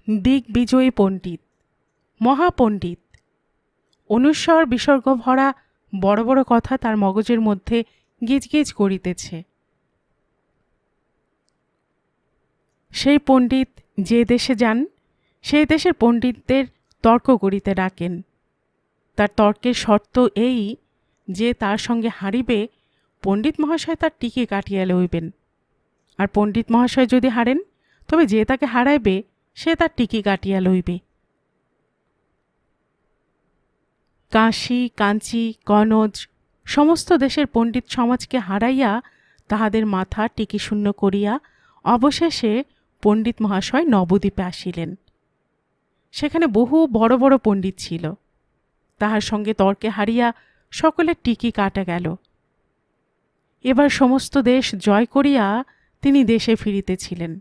দিগ্বিজয়ী পণ্ডিত, মহাপণ্ডিত। অনুস্বর বিসর্গ ভরা বড় বড় কথা তার মগজের মধ্যে গিজগিজ করিতেছে। সেই পণ্ডিত যে দেশে যান সেই দেশের পণ্ডিতদের তর্ক করিতে ডাকেন। তার তর্কের শর্ত এই যে তার সঙ্গে হারিবে পণ্ডিত মহাশয় তার টিকে কাটিয়া লইবেন, আর পণ্ডিত মহাশয় যদি হারেন তবে যে তাকে হারাইবে সে তার টিকি কাটিয়া লইবে। কাশী, কাঞ্চি, কনজ সমস্ত দেশের পণ্ডিত সমাজকে হারাইয়া তাহাদের মাথা টিকি শূন্য করিয়া অবশেষে পণ্ডিত মহাশয় নবদ্বীপে আসিলেন। সেখানে বহু বড় বড় পণ্ডিত ছিল। তাহার সঙ্গে তর্কে হারিয়া সকলের টিকি কাটা গেল। এবার সমস্ত দেশ জয় করিয়া তিনি দেশে ফিরিতেছিলেন।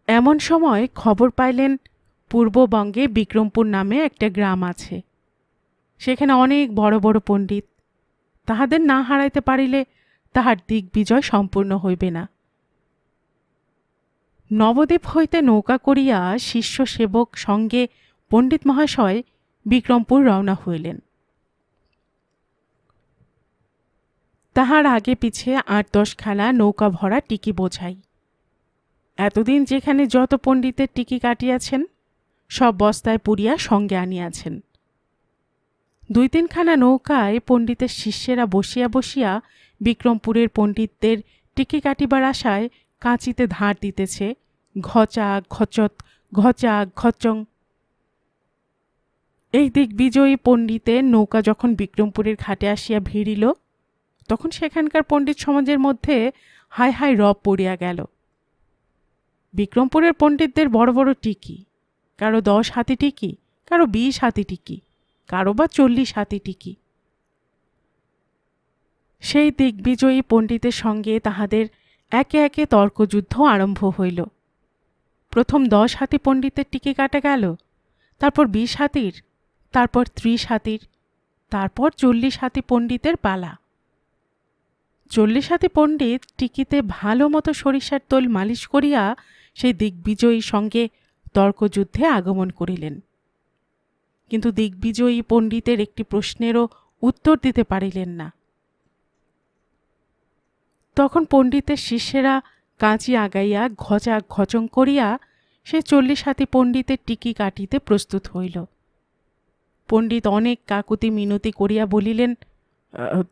এমন সময় খবর পাইলেন পূর্ববঙ্গে বিক্রমপুর নামে একটা গ্রাম আছে। সেখানে অনেক বড় বড় পণ্ডিত। তাহাদের না হারাইতে পারিলে তাহার দিগ্বিজয় সম্পূর্ণ হইবে না। নবদ্বীপ হইতে নৌকা করিয়া শিষ্য সেবক সঙ্গে পণ্ডিত মহাশয় বিক্রমপুর রওনা হইলেন। তাহার আগে পিছে ৮-১০ খেলা নৌকা ভরা টিকি বোঝাই। এতদিন যেখানে যত পণ্ডিতের টিকি কাটিয়াছেন সব বস্তায় পুরিয়া সঙ্গে আনিয়াছেন। ২-৩ খানা নৌকায় পণ্ডিতের শিষ্যেরা বসিয়া বসিয়া বিক্রমপুরের পণ্ডিতদের টিকি কাটিবার আশায় কাঁচিতে ধার দিতেছে, ঘচা ঘচত ঘচা ঘচং। এই দিগ্বিজয়ী পণ্ডিতের নৌকা যখন বিক্রমপুরের ঘাটে আসিয়া ভিড়িল তখন সেখানকার পণ্ডিত সমাজের মধ্যে হাই হাই রব পড়িয়া গেল। বিক্রমপুরের পণ্ডিতদের বড় বড় টিকি, কারো 10 হাতি টিকি, কারো 20 হাতি টিকি, কারো বা 40 হাতি টিকি। সেই দিগ্বিজয়ী পণ্ডিতের সঙ্গে তাহাদের একে একে তর্কযুদ্ধ আরম্ভ হইল। প্রথম 10 হাতি পণ্ডিতের টিকি কাটা গেল, তারপর 20 হাতির, তারপর 30 হাতির, তারপর 40 হাতি পণ্ডিতের পালা। 40 হাতি পণ্ডিত টিকিতে ভালো মতো সরিষার তোল মালিশ করিয়া সেই দিগ্বিজয়ী সঙ্গে তর্কযুদ্ধে আগমন করিলেন। কিন্তু দিগ্বিজয়ী পণ্ডিতের একটি প্রশ্নেরও উত্তর দিতে পারিলেন না। তখন পণ্ডিতের শিষ্যেরা কাঁচি আগাইয়া ঘচা ঘচং করিয়া সে 40 হাতি পণ্ডিতের টিকি কাটিতে প্রস্তুত হইল। পণ্ডিত অনেক কাকুতি মিনতি করিয়া বলিলেন,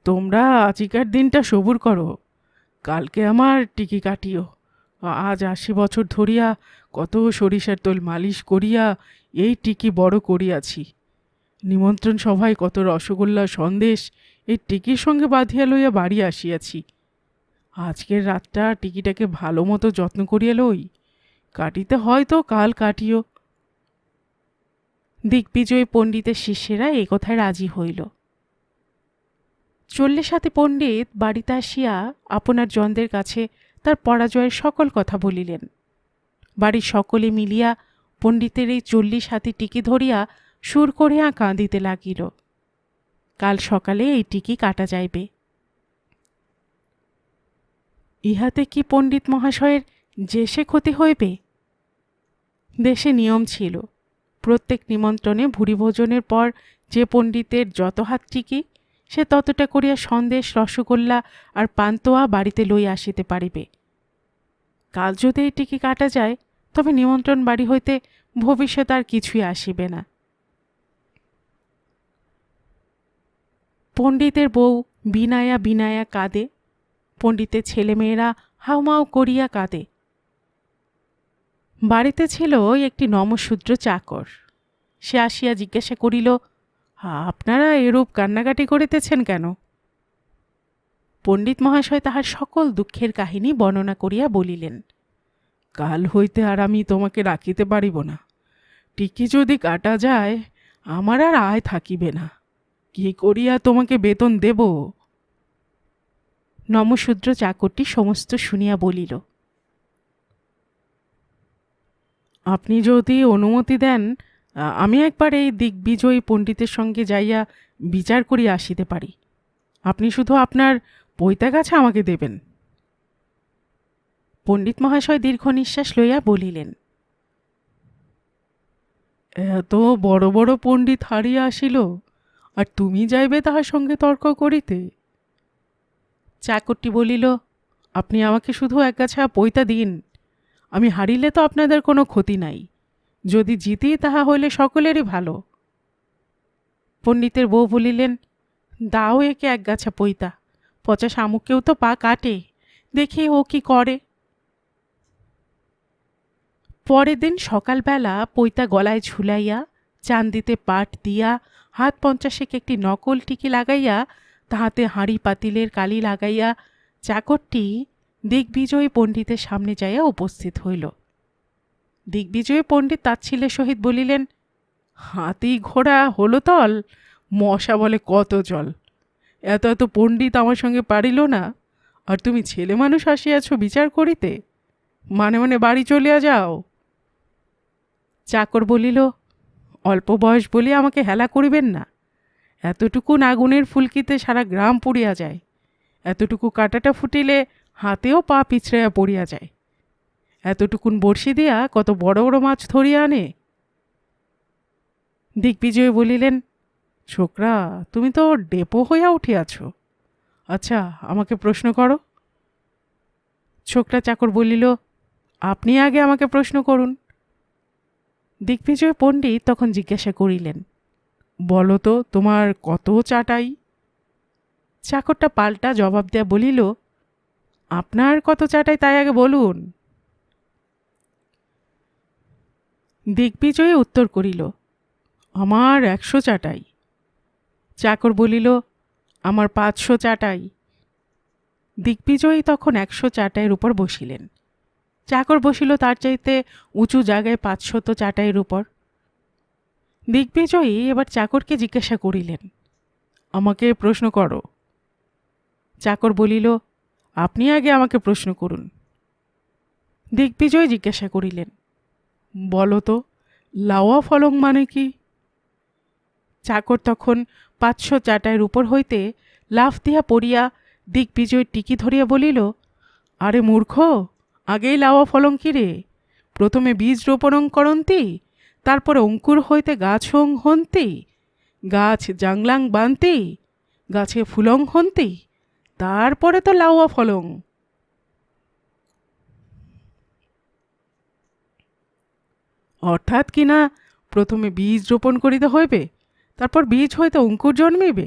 তোমরা আজিকার দিনটা সবুর করো, কালকে আমার টিকি কাটিও। আজ 80 বছর ধরিয়া কত সরিষার তোল মালিশ করিয়া এই টিকি বড় করিয়াছি। নিমন্ত্রণ সভায় কত রসগোল্লা সন্দেশ এই টিকির সঙ্গে বাঁধিয়া লইয়া বাড়ি আসিয়াছি। আজকের রাতটা টিকিটাকে ভালো মতো যত্ন করিয়া লই, কাটিতে হয় তো কাল কাটিও। দিগ্বিজয়ী পণ্ডিতের শিষ্যেরা এই কথায় রাজি হইল। 40 হাতি পণ্ডিত বাড়িতে আসিয়া আপনার জনদের কাছে তার পরাজয়ের সকল কথা বলিলেন। বাড়ির সকলে মিলিয়া পণ্ডিতের এই 40 হাতি টিকি ধরিয়া সুর করিয়া কাঁদিতে লাগিল। কাল সকালে এই টিকি কাটা যাইবে। ইহাতে কি পণ্ডিত মহাশয়ের যে সে ক্ষতি হইবে? দেশে নিয়ম ছিল, প্রত্যেক নিমন্ত্রণে ভুরি ভোজনের পর যে পণ্ডিতের যত হাত টিকি সে ততটা করিয়া সন্দেশ, রসগোল্লা আর পান্তোয়া বাড়িতে লই আসিতে পারিবে। কাল যদি এই টিকি কাটা যায় তবে নিমন্ত্রণ বাড়ি হইতে ভবিষ্যৎ আর কিছুই আসিবে না। পণ্ডিতের বউ বিনায়া বিনায়া কাঁদে, পণ্ডিতের ছেলেমেয়েরা হাউমাউ করিয়া কাঁদে। বাড়িতে ছিল একটি নমশূদ্র চাকর। সে আসিয়া জিজ্ঞাসা করিল, আপনারা এরূপ কান্নাকাটি করিতেছেন কেন? পণ্ডিত মহাশয় তাহার সকল দুঃখের কাহিনী বর্ণনা করিয়া বলিলেন, কাল হইতে আর আমি তোমাকে রাখিতে পারিব না। টিকি যদি কাটা যায় আমার আর আয় থাকিবে না। কি করিয়া তোমাকে বেতন দেব? নমশূদ্র চাকরটি সমস্ত শুনিয়া বলিল, আপনি যদি অনুমতি দেন আমি একবার এই দিগ্বিজয়ী পণ্ডিতের সঙ্গে যাইয়া বিচার করিয়া আসিতে পারি। আপনি শুধু আপনার পৈতা গাছা আমাকে দেবেন। পণ্ডিত মহাশয় দীর্ঘ নিঃশ্বাস লইয়া বলিলেন, এত বড় বড় পণ্ডিত হারিয়া আসিল, আর তুমি যাইবে তাহার সঙ্গে তর্ক করিতে? চাকরটি বলিল, আপনি আমাকে শুধু এক গাছা পৈতা দিন, আমি হারিলে তো আপনাদের কোনো ক্ষতি নাই, যদি জিতি তাহা হইলে সকলেরই ভালো। পণ্ডিতের বউ বলিলেন, দাও একে এক গাছা পৈতা, পচা শামুককেও তো পা কাটে, দেখি ও কি করে। পরের দিন সকালবেলা পৈতা গলায় ঝুলাইয়া, চান্দিতে পাট দিয়া, হাত 50 একটি নকল টিকি লাগাইয়া, তাহাতে হাঁড়ি পাতিলের কালি লাগাইয়া চাকরটি দিগ্বিজয়ী পণ্ডিতের সামনে যাইয়া উপস্থিত হইল। দিগ্বিজয়ী পণ্ডিত তাচ্ছিল্যের সহিত বলিলেন, হাতি ঘোড়া হলো তল, মশা বলে কত জল, এত এত পণ্ডিত আমার সঙ্গে পারিল না, আর তুমি ছেলে মানুষ আসিয়াছ বিচার করিতে? মানে মানে বাড়ি চলিয়া যাও। চাকর বলিল, অল্প বয়স বলিয়া আমাকে হেলা করিবেন না, এতটুকুন আগুনের ফুলকিতে সারা গ্রাম পুড়িয়া যায়, এতটুকু কাঁটাটা ফুটিলে হাতেও পা পিছড়াইয়া পড়িয়া যায়, এতটুকুন বড়শি দিয়া কত বড় বড় মাছ ধরিয়া আনে। দিগ্বিজয় বলিলেন, ছোকরা, তুমি তো ডেপো হইয়া উঠিয়াছ, আচ্ছা আমাকে প্রশ্ন করো। ছোকরা চাকর বলিল, আপনি আগে আমাকে প্রশ্ন করুন। দিগ্বিজয় পণ্ডিত তখন জিজ্ঞাসা করিলেন, বলো তো তোমার কত চাটাই? চাকরটা পাল্টা জবাব দেয়া বলিল, আপনার কত চাটাই তাই আগে বলুন। দিগ্বিজয় উত্তর করিল, আমার 100 চাটাই। চাকর বলিল, আমার 500 চাটাই। দিগ্বিজয়ী তখন 100 চাটাইয়ের উপর বসিলেন। চাকর বসিল তার চাইতে উঁচু জায়গায় 500 চাটাইয়ের উপর। দিগ্বিজয়ী এবার চাকরকে জিজ্ঞাসা করিলেন, আমাকে প্রশ্ন করো। চাকর বলিল, আপনি আগে আমাকে প্রশ্ন করুন। দিগ্বিজয় জিজ্ঞাসা করিলেন, বলো তো লাওয়া ফলং মানে কি? চাকর তখন 500 চাটাইয়ের উপর হইতে লাফ দিয়া পড়িয়া দিগ্বিজয়ের টিকি ধরিয়া বলিল, আরে মূর্খ, আগেই লাওয়া ফলং কি রে? প্রথমে বীজ রোপণং করন্তি, তারপরে অঙ্কুর হইতে গাছং হন্তি, গাছ জাংলাং বান্তি, গাছে ফুলং হন্তি, তারপরে তো লাউয়া ফলং। অর্থাৎ কিনা প্রথমে বীজ রোপণ করিতে হইবে, তারপর বীজ হইতে অঙ্কুর জন্মিবে,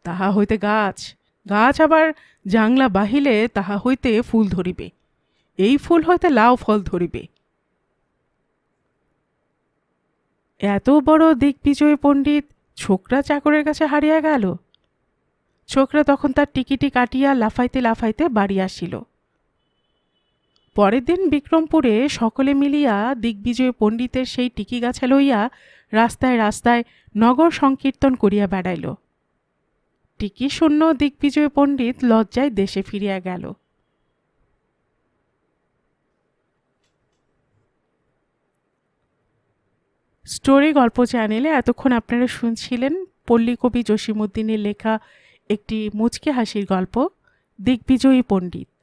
তাহা হইতে গাছ, গাছ আবার জাংলা বাহিলে তাহা হইতে ফুল ধরিবে, এই ফুল হইতে লাউ ফল ধরিবে। এত বড় দিগ্বিজয় পণ্ডিত ছোকরা চাকরের কাছে হারিয়া গেল। ছোকরা তখন তার টিকিটি কাটিয়া লাফাইতে লাফাইতে বাড়ি আসিল। পরের দিন বিক্রমপুরে সকলে মিলিয়া দিগ্বিজয় পণ্ডিতের সেই টিকি গাছা লইয়া রাস্তায় রাস্তায় নগর সংকীর্তন করিয়া বেড়াইল। টিকি শূন্য দিগ্বিজয় পণ্ডিত লজ্জায় দেশে ফিরিয়া গেল। স্টোরি গল্প চ্যানেলে এতক্ষণ আপনারা শুনছিলেন পল্লীকবি জসিমউদ্দিনের লেখা একটি মুচকি হাসির গল্প, দিগ্বিজয়ী পণ্ডিত।